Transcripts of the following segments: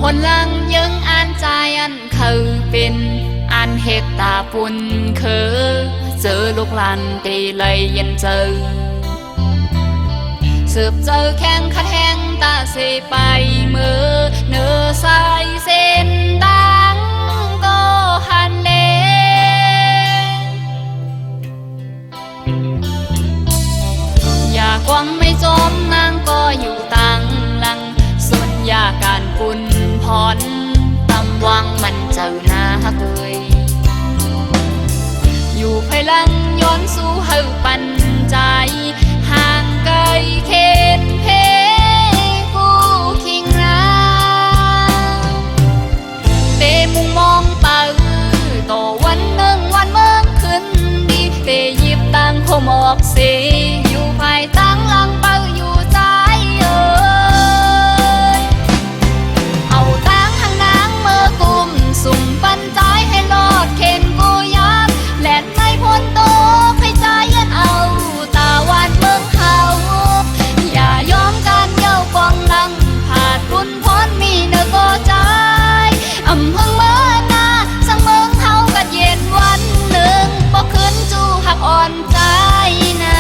คนลังยังอ่านใจอันเขาเป็นอันเหตุตาปุ่นเคอเจอลูกหลานตีเลยยันเจอสืบเจอแข้งขัดแหงตาเสไปมือเนื้อสายเส้นดังก็หันเลอย่ากวังไม่จมนางก็อยู่ตังหลังส่วนยาการปุ่นพรตำวังมันเจ้าหน้าเคยอยู่ภายหลังย้อนสู้เฮาปันใจห่างไกลเขตเพกูคิงราเตมุงมองเป่าต่อวันหนึ่งวันเมื่อขึ้นดีเตยิบตังโคมอกเสอยู่ภายตั้งหลังเป่าอยู่ใจเอ้ยเอาตั้งห่างนางเมื่อกุมสุ่มปันใจให้รอดเข็นกูยับแหลนในพ้นโตให้ใจยันเอาตาวันเมืองเขาอย่ายอมการเย้ากองลังผาดบุญพ้นมีเนื้อก็ใจอำเพิ่งเมื่อหน้าสังเมืองเขากัดเย็นวันหนึ่งบอกขึ้นจูหักอ่อนใจนะ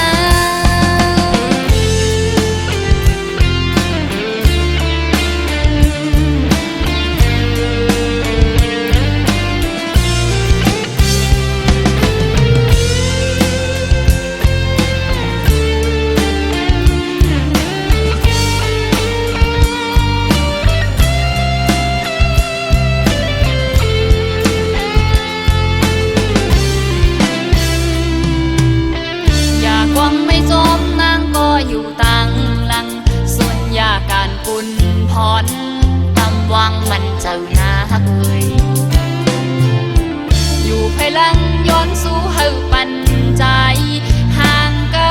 หวังไม่จมนางก็อยู่ตังหลังส่วนยาการปุ่นพรตำวังมันเจ้าหน้าเคยอยู่ภายหลังย้อนสู้เฮาปันใจห่างไกล